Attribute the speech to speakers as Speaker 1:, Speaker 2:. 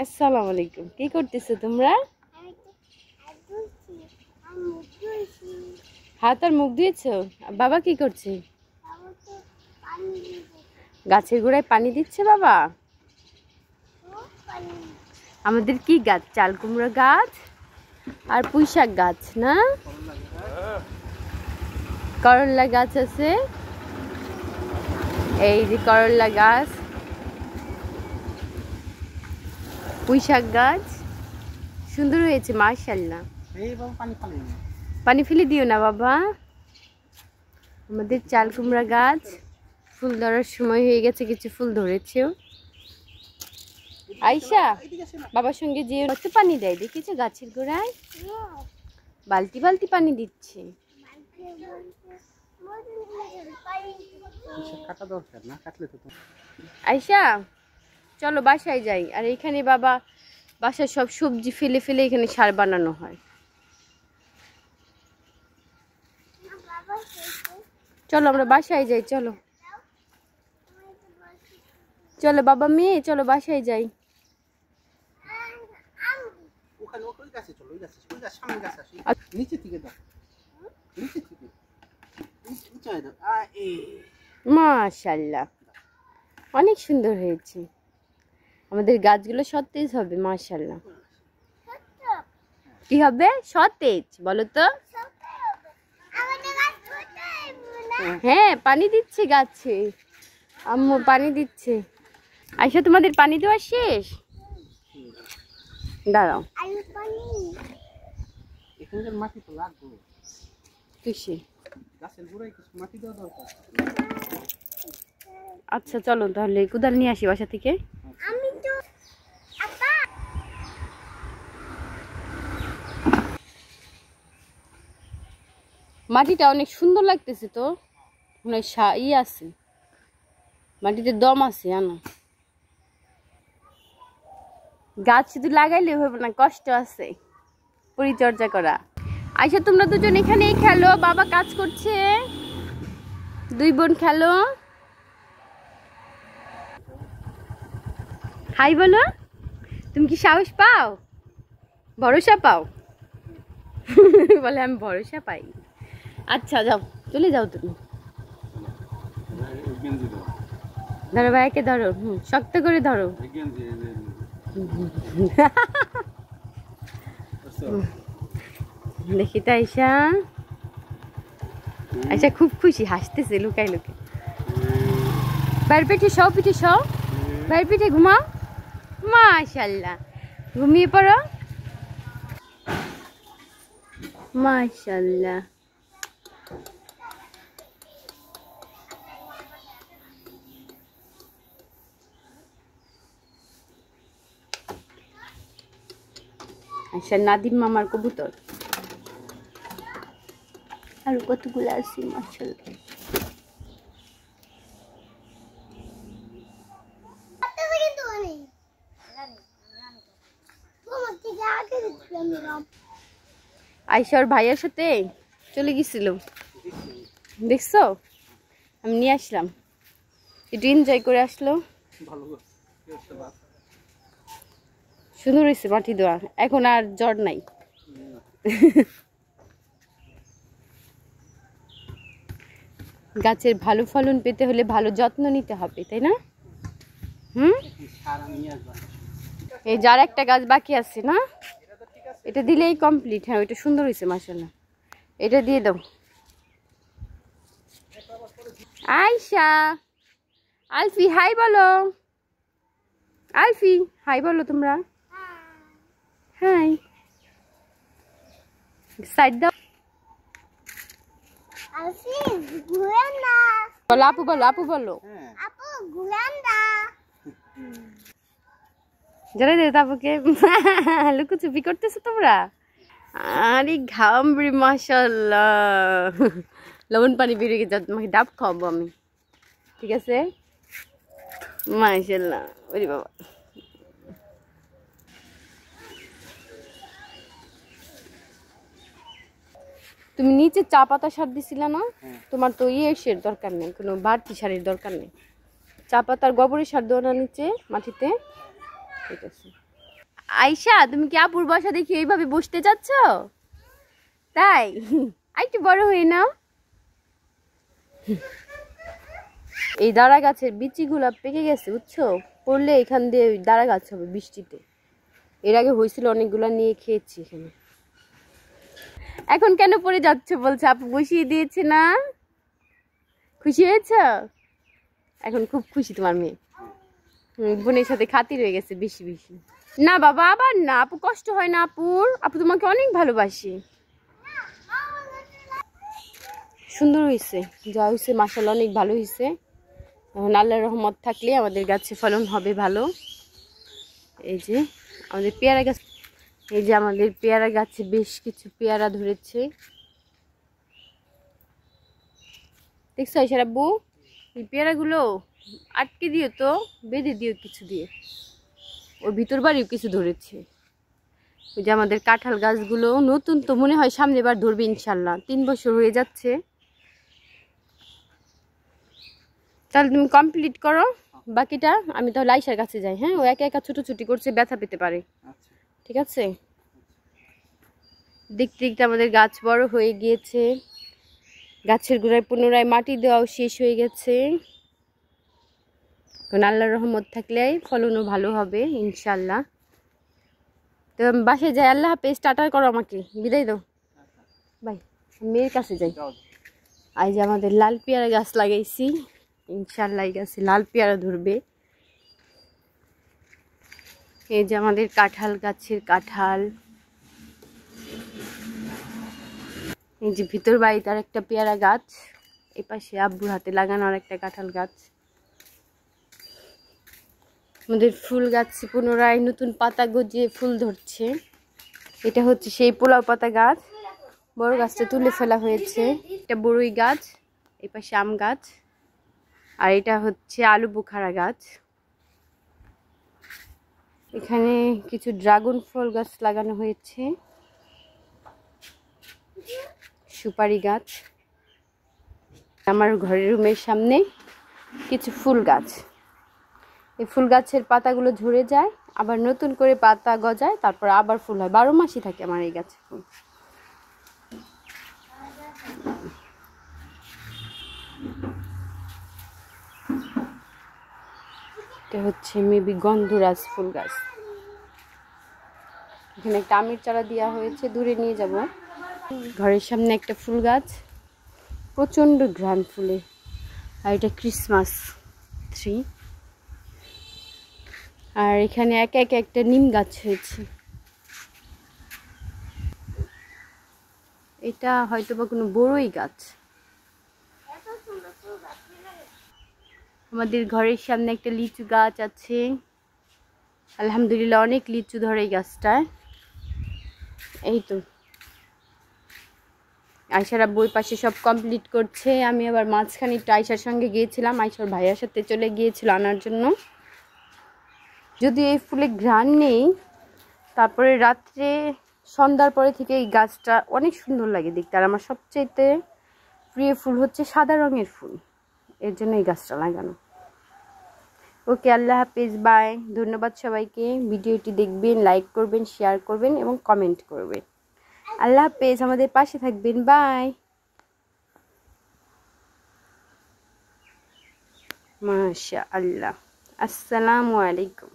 Speaker 1: আসসালামু আলাইকুম। কি করতেছো তোমরা? হাত আর মুখ ধুয়েছো? বাবা কি করছে? গাছের গোড়ায় পানি দিচ্ছে বাবা। আমাদের কি গাছ? চাল কুমড়া গাছ আর পুঁই শাক গাছ না? করল্লা গাছ আছে, এই যে করল্লা গাছ, পুঁই শাক গাছ সুন্দর হয়েছে মাশাআল্লাহ। পানি ফেলে দিও না বাবা। আমাদের চাল কুমড়া গাছ ফুল ধরার সময় হয়ে গেছে, কিছু ফুল ধরেছেও। আয়শা বাবার সঙ্গে যে কত পানি দেয় দেখেছো গাছের গোড়ায়? বালতি বালতি পানি দিচ্ছে। আয়শা চলো বাসায় যাই। আর এখানে বাবা বাসায় সব সবজি ফেলে ফেলে এখানে সার বানানো হয়। চলো আমরা বাসায় যাই, চলো চলো বাবা মেয়ে চলো বাসায় যাই। মাশাআল্লাহ অনেক সুন্দর হয়েছে। আমাদের গাছগুলো সতেজ হবে মাশাআল্লাহ। কি হবে? সতেজ বলো তো। হ্যাঁ পানি দিচ্ছে গাছে, আম্মু পানি দিচ্ছে। আয়শা তোমাদের পানি দেওয়া শেষ? দাঁড়াও আচ্ছা চলো তাহলে কোদাল নিয়ে আসি বাসা থেকে। মাটিটা অনেক সুন্দর লাগতেছে তো, অনেক আছে, মাটিতে দম আছে। আনো গাছ শুধু লাগাইলে হবে না, কষ্ট আছে পরিচর্যা করা। আচ্ছা তোমরা দুজন এখানেই খেলো, বাবা কাজ করছে, দুই বোন খেলো। হাই বলো। তুমি কি সাহস পাও? ভরসা পাও? বলে আমি ভরসা পাই। আচ্ছা যাও, চলে যাও তুমি। ধরো ভাইকে ধরো, শক্ত করে ধরো। দেখি তো আয়শা, আয়শা খুব খুশি, হাসতেছে লুকাই লুকাই। ভাইয়ের পিঠে শও, পিঠে শও, ভাইয়ের পিঠে ঘুমাও। মাশাআল্লাহ ঘুমিয়ে পড়ো। মাশাআল্লাহ আচ্ছা নাদিম মামার কবুতর আর কতগুলো আছে মাশাআল্লাহ। আয়শা ওর ভাইয়ের সাথে চলে গেছিল, দেখছো? আমি নিয়ে আসলাম, একটু এনজয় করে আসলো। সুন্দর হয়েছে মাটি দেওয়া, এখন আর জ্বর নাই। গাছের ভালো ফলন পেতে হলে ভালো যত্ন নিতে হবে, তাই না? এই যার একটা গাছ বাকি আছে না, এটা দিলেই কমপ্লিট। হ্যাঁ ওইটা সুন্দর হয়েছে মাশাআল্লাহ, এটা দিয়ে দাও। আয়শা আলফি হাই বলো, আলফি হাই বলো তোমরা। হাই সাইড দাও। আলফি ঘুরেন না বলো, আপু বলো, আপু বলো, আপু ঘুরেন না। জোরে দে তাপুকে। লুকোচুপি করতেছো তোমরা? আরে ঘাম রে মাশাআল্লাহ। লবণ পানি বেরিয়ে গেছে, তোমাকে ডাব খাওয়াবো আমি, ঠিক আছে? মাশাআল্লাহ। ওরে বাবা তুমি নিচে চা পাতা সার দিছিলা না? তোমার তো ইয়ের দরকার নেই, কোনো বাড়তি সারের দরকার নেই। চা পাতার গোবরের সার দেওয়া না নিচে মাটিতে, ঠিক আছে? আয়শা, তুমি কি আপুর বাসা দেখি এইভাবে বসতে চাচ্ছ? তাই একটু বড় হয়ে নাও। এই দাঁড়া গাছের বিচিগুলা পেকে গেছে বুঝছো, পড়লে এখান দিয়ে দাঁড়া গাছ হবে বৃষ্টিতে। এর আগে হয়েছিল অনেকগুলা, নিয়ে খেয়েছি এখানে। এখন কেন পড়ে যাচ্ছ বলছে, আপু বসিয়ে দিয়েছে না? খুশি হয়েছ? এখন খুব খুশি তোমার মেয়ে। বোনের সাথে খাতির হয়ে গেছে বেশি বেশি। না বাবা, আবার না, আপু কষ্ট হয় না আপুর, আপু তোমাকে অনেক ভালোবাসি। সুন্দর হয়েছে, যা হয়েছে মাশাআল্লাহ অনেক ভালো হয়েছে। এখন আল্লাহর রহমত থাকলে আমাদের গাছে ফলন হবে ভালো। এই যে আমাদের পেয়ারা গাছ, এই যে আমাদের পেয়ারা গাছে বেশ কিছু পেয়ারা ধরেছে, দেখছো আয়শা আব্বু? এই পেয়ারাগুলো আটকে দিও তো, বেঁধে দিও কিছু দিয়ে। ওর ভিতর বাড়িও কিছু ধরেছে। ওই যে আমাদের কাঁঠাল গাছগুলো নতুন তো মনে হয়, সামনে বার ধরবে ইনশাল্লাহ, 3 বছর হয়ে যাচ্ছে। তাহলে তুমি কমপ্লিট করো বাকিটা, আমি তাহলে আয়শার কাছে যাই। হ্যাঁ, ও একা একা ছুটোছুটি করছে, ব্যথা পেতে পারে। ঠিক আছে, দেখতে দেখতে আমাদের গাছ বড় হয়ে গিয়েছে। গাছের গোড়ায় পুনরায় মাটি দেওয়াও শেষ হয়ে গেছে। আল্লাহর রহমত থাকলে ফলনও ভালো হবে ইনশাল্লাহ। তো আমি বাসায় যাই, আল্লাহ হাফেজ, টাটা করো, আমাকে বিদায় দাও, বাই। মেয়ের কাছে যাই। আজ যে আমাদের লাল পেয়ারা গাছ লাগাইছি, ইনশাল্লাহ এই গাছে লাল পেয়ারা ধরবে। এই যে আমাদের কাঁঠাল গাছের কাঁঠাল, এই যে ভিতর বাড়িতে আর একটা পেয়ারা গাছ, এই পাশে আব্বুর হাতে লাগানো আর একটা কাঁঠাল গাছ। আমাদের ফুল গাছে পুনরায় নতুন পাতা গজিয়ে ফুল ধরছে। এটা হচ্ছে সেই পোলাও পাতা গাছ, বড় গাছটা তুলে ফেলা হয়েছে। এটা বড়ই গাছ, এই পাশে আম গাছ, আর এটা হচ্ছে আলু বোখারা গাছ। এখানে কিছু ড্রাগন ফল গাছ লাগানো হয়েছে, সুপারি গাছ। আমার ঘরের রুমের সামনে কিছু ফুল গাছ, এই ফুল গাছের পাতাগুলো ঝরে যায়, আবার নতুন করে পাতা গজায়, তারপর আবার ফুল হয়। 12 মাসই থাকে আমার এই গাছে ফুল। এটা হচ্ছে মেবি গন্ধরাজ ফুল গাছ। এখানে একটা আমের চারা দেওয়া হয়েছে, দূরে নিয়ে যাব। ঘরের সামনে একটা ফুল গাছ, প্রচণ্ড ঘ্রাণ ফুলে, আর এটা ক্রিসমাস ট্রি। আর এখানে একে একে একটা নিম গাছ হয়েছে। এটা হয়তো বা কোনো বড়ই গাছ। আমাদের ঘরের সামনে একটা লিচু গাছ আছে, আলহামদুলিল্লাহ অনেক লিচু ধরে এই গাছটায়। এই তো আয়শারা বই পাশে সব কমপ্লিট করছে। আমি আবার মাঝখানে একটু আয়শার সঙ্গে গিয়েছিলাম, আয়শার ভাইয়ার সাথে চলে গিয়েছিল আনার জন্য। যদি এই ফুলে ঘ্রাণ নেই, তারপরে রাত্রে সন্ধ্যার পরে থেকে এই গাছটা অনেক সুন্দর লাগে দেখতে। আর আমার সবচেয়ে প্রিয় ফুল হচ্ছে সাদা রঙের ফুল, এর জন্য এই গাছটা লাগানো। ওকে, আল্লাহ হাফেজ, বাই। ধন্যবাদ সবাইকে। ভিডিওটি দেখবেন, লাইক করবেন, শেয়ার করবেন এবং কমেন্ট করবেন। আল্লাহ হাফেজ, আমাদের পাশে থাকবেন, বাই। মাশাআল্লাহ, আসসালামু আলাইকুম।